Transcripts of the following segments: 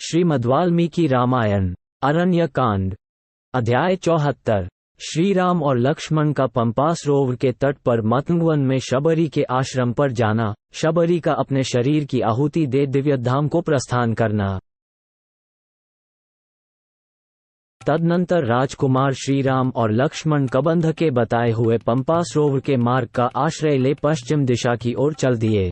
श्रीमद्वाल्मीकि रामायण अरण्य कांड अध्याय 74। श्रीराम और लक्ष्मण का पंपा सरोवर के तट पर मतंगवन में शबरी के आश्रम पर जाना, शबरी का अपने शरीर की आहुति दे दिव्यधाम को प्रस्थान करना। तदनंतर राजकुमार श्रीराम और लक्ष्मण कबंध के बताए हुए पंपा सरोवर के मार्ग का आश्रय ले पश्चिम दिशा की ओर चल दिए।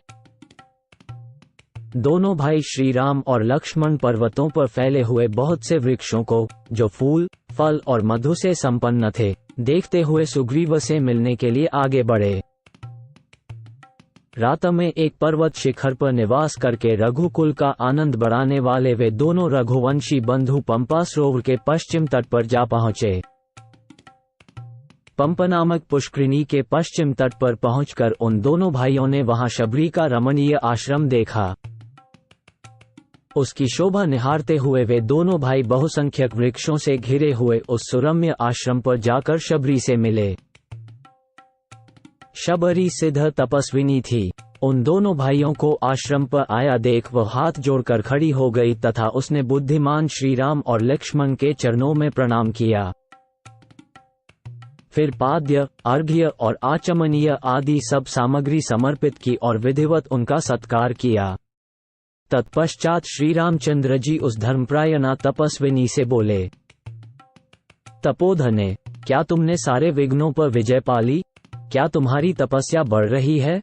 दोनों भाई श्रीराम और लक्ष्मण पर्वतों पर फैले हुए बहुत से वृक्षों को, जो फूल, फल और मधु से संपन्न थे, देखते हुए सुग्रीव से मिलने के लिए आगे बढ़े। रात में एक पर्वत शिखर पर निवास करके रघुकुल का आनंद बढ़ाने वाले वे दोनों रघुवंशी बंधु पंपा सरोवर के पश्चिम तट पर जा पहुंचे। पंप नामक पुष्करिणी के पश्चिम तट पर पहुंचकर उन दोनों भाइयों ने वहां शबरी का रमणीय आश्रम देखा। उसकी शोभा निहारते हुए वे दोनों भाई बहुसंख्यक वृक्षों से घिरे हुए उस सुरम्य आश्रम पर जाकर शबरी से मिले। शबरी सिद्ध तपस्विनी थी। उन दोनों भाइयों को आश्रम पर आया देख वह हाथ जोड़कर खड़ी हो गई तथा उसने बुद्धिमान श्रीराम और लक्ष्मण के चरणों में प्रणाम किया। फिर पाद्य, अर्घ्य और आचमनीय आदि सब सामग्री समर्पित की और विधिवत उनका सत्कार किया। तत्पश्चात श्री रामचंद्र जी उस धर्मप्रायणा तपस्विनी से बोले, तपोधने, क्या तुमने सारे विघ्नों पर विजय पाली? क्या तुम्हारी तपस्या बढ़ रही है?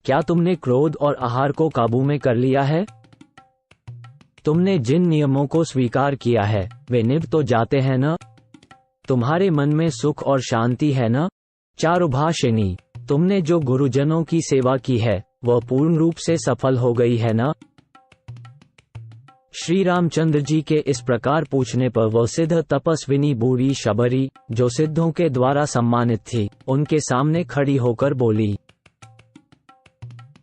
क्या तुमने क्रोध और आहार को काबू में कर लिया है? तुमने जिन नियमों को स्वीकार किया है वे निभ तो जाते हैं न? तुम्हारे मन में सुख और शांति है न? चारुभाषिनी, तुमने जो गुरुजनों की सेवा की है वह पूर्ण रूप से सफल हो गई है न? श्री रामचंद्र जी के इस प्रकार पूछने पर वह सिद्ध तपस्विनी बूढ़ी शबरी, जो सिद्धों के द्वारा सम्मानित थी, उनके सामने खड़ी होकर बोली,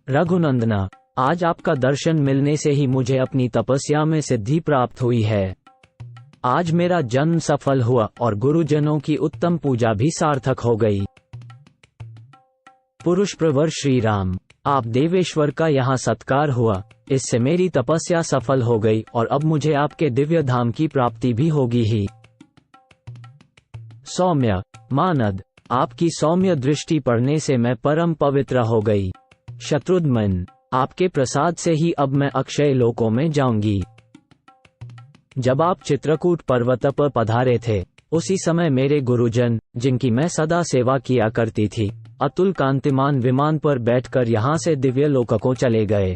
रघुनंदना, आज आपका दर्शन मिलने से ही मुझे अपनी तपस्या में सिद्धि प्राप्त हुई है। आज मेरा जन्म सफल हुआ और गुरुजनों की उत्तम पूजा भी सार्थक हो गई। पुरुष प्रवर श्री राम, आप देवेश्वर का यहाँ सत्कार हुआ, इससे मेरी तपस्या सफल हो गई और अब मुझे आपके दिव्य धाम की प्राप्ति भी होगी ही। सौम्य, मानद, आपकी सौम्य दृष्टि पड़ने से मैं परम पवित्र हो गई। शत्रुघ्न, आपके प्रसाद से ही अब मैं अक्षय लोकों में जाऊंगी। जब आप चित्रकूट पर्वत पर पधारे थे, उसी समय मेरे गुरुजन, जिनकी मैं सदा सेवा किया करती थी, अतुल कांतिमान विमान पर बैठकर यहाँ से दिव्य लोक को चले गए।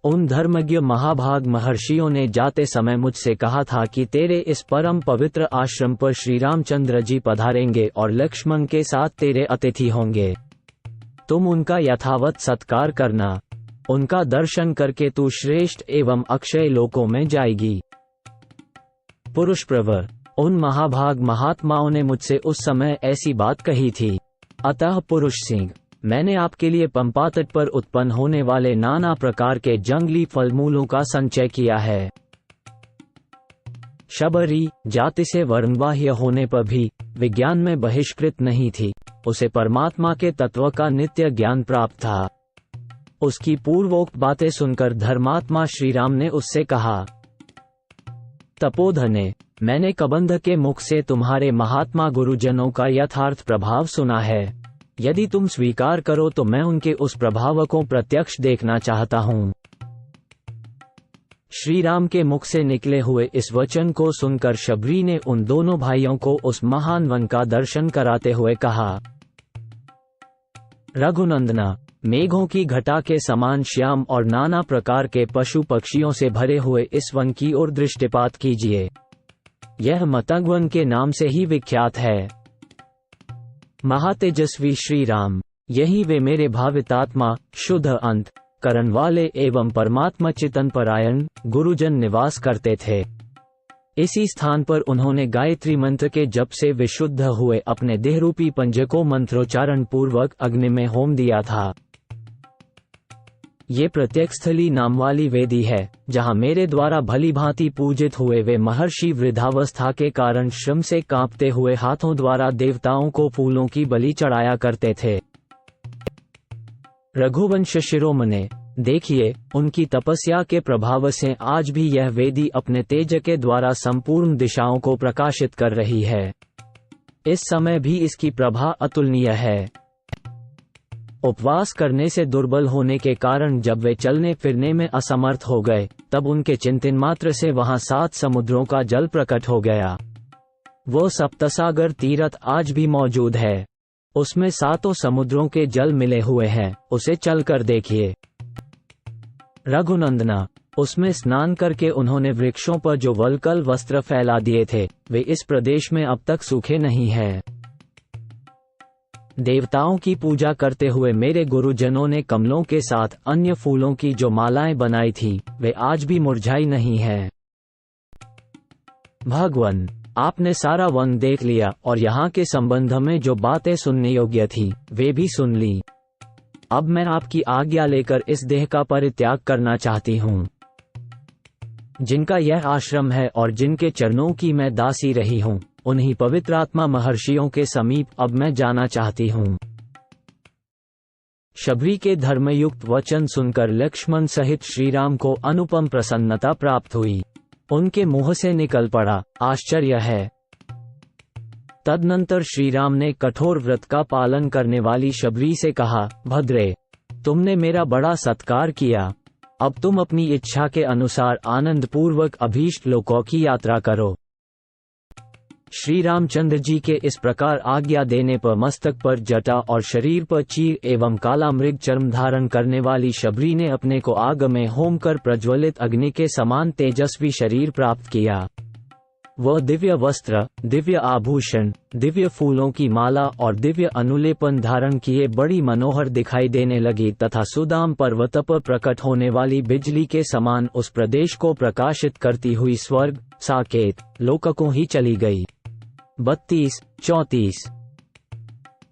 उन धर्मज्ञ महाभाग महर्षियों ने जाते समय मुझसे कहा था कि तेरे इस परम पवित्र आश्रम पर श्री रामचंद्र जी पधारेंगे और लक्ष्मण के साथ तेरे अतिथि होंगे। तुम उनका यथावत सत्कार करना। उनका दर्शन करके तू श्रेष्ठ एवं अक्षय लोकों में जाएगी। पुरुष प्रवर, उन महाभाग महात्माओं ने मुझसे उस समय ऐसी बात कही थी। अतः पुरुष सिंह, मैंने आपके लिए पंपा तट पर उत्पन्न होने वाले नाना प्रकार के जंगली फलमूलों का संचय किया है। शबरी, जाति से वर्णबाह्य होने पर भी विज्ञान में बहिष्कृत नहीं थी, उसे परमात्मा के तत्व का नित्य ज्ञान प्राप्त था। उसकी पूर्वोक्त बातें सुनकर धर्मात्मा श्रीराम ने उससे कहा, तपोधने, मैंने कबंध के मुख से तुम्हारे महात्मा गुरुजनों का यथार्थ प्रभाव सुना है। यदि तुम स्वीकार करो तो मैं उनके उस प्रभाव को प्रत्यक्ष देखना चाहता हूँ। श्री राम के मुख से निकले हुए इस वचन को सुनकर शबरी ने उन दोनों भाइयों को उस महान वन का दर्शन कराते हुए कहा, रघुनंदना, मेघों की घटा के समान श्याम और नाना प्रकार के पशु पक्षियों से भरे हुए इस वन की ओर दृष्टिपात कीजिए। यह मतंगवन के नाम से ही विख्यात है। महातेजस्वी श्री राम, यही वे मेरे भावितात्मा, शुद्ध अंत करण वाले एवं परमात्मा चितन परायण गुरुजन निवास करते थे। इसी स्थान पर उन्होंने गायत्री मंत्र के जप से विशुद्ध हुए अपने देहरूपी पंज को मंत्रोच्चारण पूर्वक अग्नि में होम दिया था। ये प्रत्यक्षस्थली नाम वाली वेदी है, जहाँ मेरे द्वारा भली भांति पूजित हुए वे महर्षि वृद्धावस्था के कारण श्रम से कांपते हुए हाथों द्वारा देवताओं को फूलों की बलि चढ़ाया करते थे। रघुवंश शिरोमणे, देखिए, उनकी तपस्या के प्रभाव से आज भी यह वेदी अपने तेज के द्वारा संपूर्ण दिशाओं को प्रकाशित कर रही है। इस समय भी इसकी प्रभा अतुलनीय है। उपवास करने से दुर्बल होने के कारण जब वे चलने फिरने में असमर्थ हो गए, तब उनके चिंतन मात्र से वहां 7 समुद्रों का जल प्रकट हो गया। वो सप्तसागर तीर्थ आज भी मौजूद है। उसमें 7 समुद्रों के जल मिले हुए हैं, उसे चलकर देखिए। रघुनंदना, उसमें स्नान करके उन्होंने वृक्षों पर जो वल्कल वस्त्र फैला दिए थे, वे इस प्रदेश में अब तक सूखे नहीं हैं। देवताओं की पूजा करते हुए मेरे गुरुजनों ने कमलों के साथ अन्य फूलों की जो मालाएं बनाई थी, वे आज भी मुरझाई नहीं हैं। भगवान, आपने सारा वन देख लिया और यहाँ के संबंध में जो बातें सुनने योग्य थी, वे भी सुन ली। अब मैं आपकी आज्ञा लेकर इस देह का परित्याग करना चाहती हूँ। जिनका यह आश्रम है और जिनके चरणों की मैं दासी रही हूँ, उन्हीं पवित्र आत्मा महर्षियों के समीप अब मैं जाना चाहती हूँ। शबरी के धर्मयुक्त वचन सुनकर लक्ष्मण सहित श्रीराम को अनुपम प्रसन्नता प्राप्त हुई। उनके मुंह से निकल पड़ा, आश्चर्य है। तदनंतर श्रीराम ने कठोर व्रत का पालन करने वाली शबरी से कहा, भद्रे, तुमने मेरा बड़ा सत्कार किया। अब तुम अपनी इच्छा के अनुसार आनंद पूर्वक अभीष्ट लोकों की यात्रा करो। श्री रामचंद्र जी के इस प्रकार आज्ञा देने पर मस्तक पर जटा और शरीर पर चीर एवं काला मृग चर्म धारण करने वाली शबरी ने अपने को आग में होम कर प्रज्वलित अग्नि के समान तेजस्वी शरीर प्राप्त किया। वह दिव्य वस्त्र, दिव्य आभूषण, दिव्य फूलों की माला और दिव्य अनुलेपन धारण किए बड़ी मनोहर दिखाई देने लगी तथा सुदाम पर्वत पर प्रकट होने वाली बिजली के समान उस प्रदेश को प्रकाशित करती हुई स्वर्ग, साकेत, लोककों ही चली गई। 32-34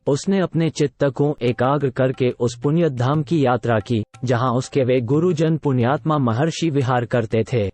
उसने अपने चित्त को एकाग्र करके उस पुण्य धाम की यात्रा की, जहां उसके वे गुरुजन पुण्यात्मा महर्षि विहार करते थे।